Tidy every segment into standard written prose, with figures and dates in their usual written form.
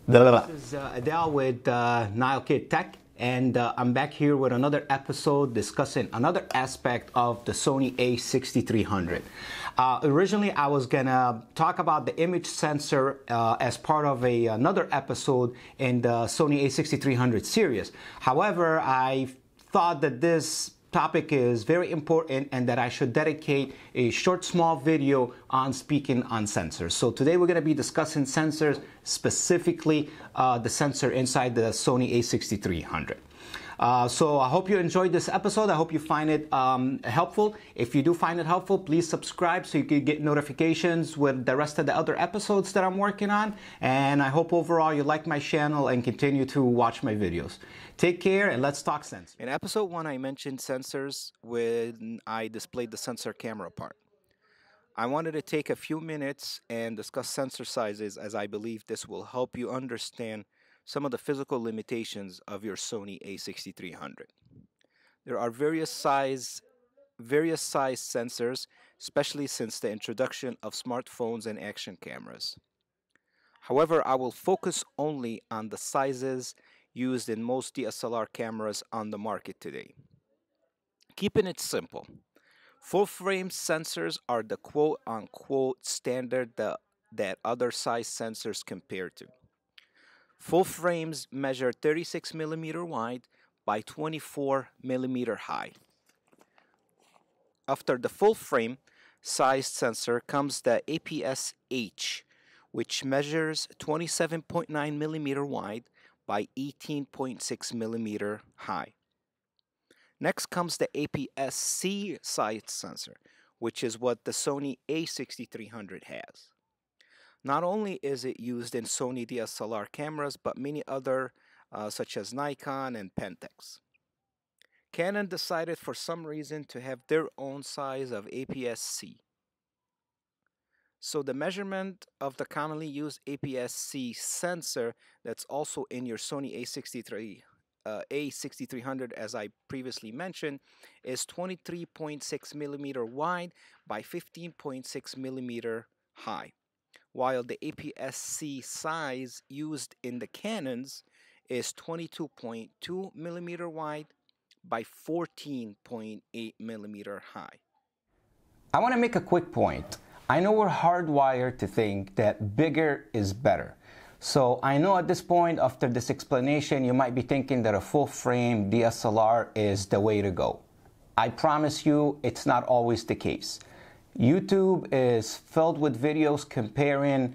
This is Adele with Nile Kid Tech, and I'm back here with another episode discussing another aspect of the Sony a6300. Originally, I was gonna talk about the image sensor as part of another episode in the Sony a6300 series. However, I thought that this topic is very important and that I should dedicate a short small video on speaking on sensors. So today we're going to be discussing sensors, specifically the sensor inside the Sony a6300. So I hope you enjoyed this episode. I hope you find it helpful. If you do find it helpful, please subscribe so you can get notifications with the rest of the other episodes that I'm working on. And I hope overall you like my channel and continue to watch my videos. Take care and let's talk sensors. In episode 1, I mentioned sensors when I displayed the sensor camera part. I wanted to take a few minutes and discuss sensor sizes, as I believe this will help you understand some of the physical limitations of your Sony a6300. There are various size sensors, especially since the introduction of smartphones and action cameras. However, I will focus only on the sizes used in most DSLR cameras on the market today. Keeping it simple, full-frame sensors are the quote-unquote standard that other size sensors compare to. Full frames measure 36 millimeter wide by 24 millimeter high. After the full frame sized sensor comes the APS-H, which measures 27.9 millimeter wide by 18.6 millimeter high. Next comes the APS-C sized sensor, which is what the Sony a6300 has. Not only is it used in Sony DSLR cameras, but many other such as Nikon and Pentax. Canon decided for some reason to have their own size of APS-C. So the measurement of the commonly used APS-C sensor that's also in your Sony a6300, as I previously mentioned, is 23.6 millimeter wide by 15.6 millimeter high, while the APS-C size used in the Canons is 22.2 millimeter wide by 14.8 millimeter high. I want to make a quick point. I know we're hardwired to think that bigger is better. So I know at this point, after this explanation, you might be thinking that a full-frame DSLR is the way to go. I promise you, it's not always the case. YouTube is filled with videos comparing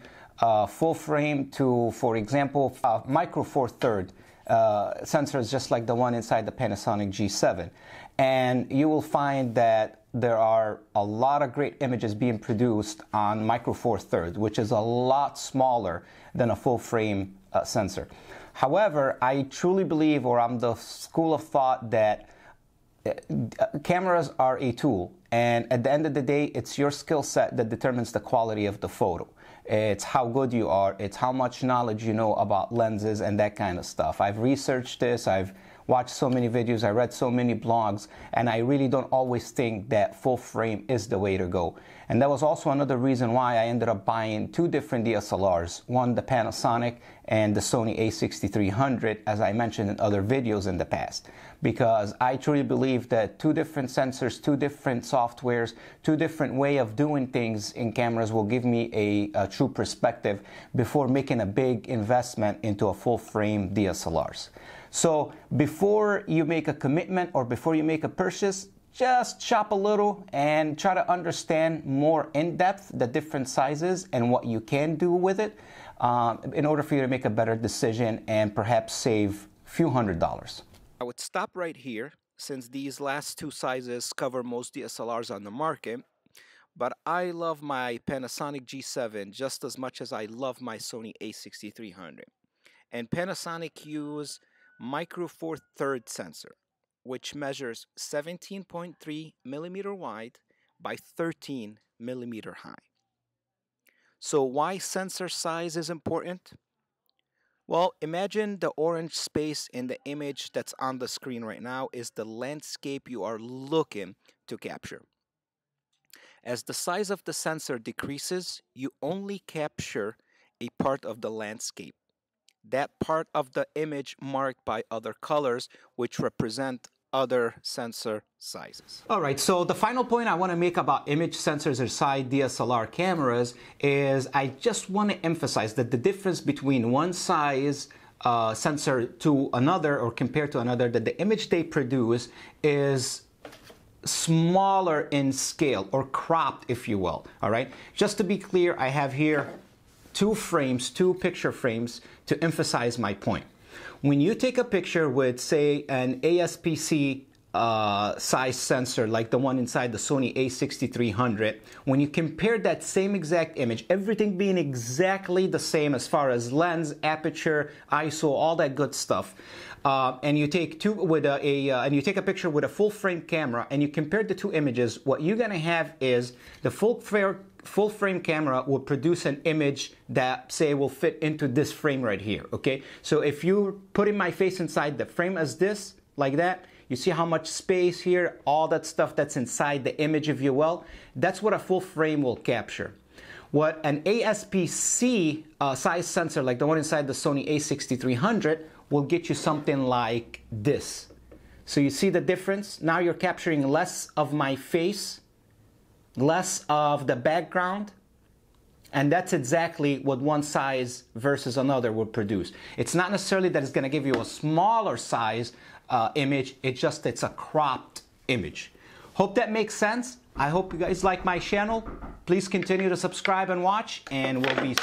full frame to, for example, micro four third sensors just like the one inside the Panasonic G7. And you will find that there are a lot of great images being produced on micro four thirds, which is a lot smaller than a full frame sensor. However, I truly believe, or I'm the school of thought, that cameras are a tool, and at the end of the day, it's your skill set that determines the quality of the photo. It's how good you are, it's how much knowledge you know about lenses and that kind of stuff. I've researched this, I've watched so many videos, I read so many blogs, and I really don't always think that full frame is the way to go. And that was also another reason why I ended up buying two different DSLRs, one the Panasonic and the Sony a6300, as I mentioned in other videos in the past. Because I truly believe that two different sensors, two different softwares, two different way of doing things in cameras will give me a true perspective before making a big investment into a full frame DSLRs. So before you make a commitment or before you make a purchase, just shop a little and try to understand more in depth the different sizes and what you can do with it in order for you to make a better decision and perhaps save a few $100s. I would stop right here since these last two sizes cover most DSLRs on the market, but I love my Panasonic G7 just as much as I love my Sony a6300. And Panasonic use micro four third sensor, which measures 17.3 millimeter wide by 13 millimeter high. So why sensor size is important? Well, imagine the orange space in the image that's on the screen right now is the landscape you are looking to capture. As the size of the sensor decreases, you only capture a part of the landscape. that part of the image marked by other colors, which represent other sensor sizes. All right, so the final point I want to make about image sensors inside DSLR cameras is I just want to emphasize that the difference between one size sensor to another or compared to another, that the image they produce is smaller in scale or cropped, if you will. All right, just to be clear, I have here two picture frames to emphasize my point. When you take a picture with, say, an ASPC size sensor like the one inside the Sony a6300, when you compare that same exact image, everything being exactly the same as far as lens, aperture, ISO, all that good stuff, and you take a picture with a full frame camera and you compare the two images, what you're gonna have is the full frame camera will produce an image that, say, will fit into this frame right here, okay? So if you put my face inside the frame as this, like that, you see how much space here, all that stuff that's inside the image, if you will. That's what a full frame will capture. What an ASPC size sensor like the one inside the Sony a6300 will get you something like this. So you see the difference? Now you're capturing less of my face, less of the background, and that's exactly what one size versus another will produce. It's not necessarily that it's going to give you a smaller size image, it's a cropped image. Hope that makes sense. I hope you guys like my channel. Please continue to subscribe and watch, and we'll be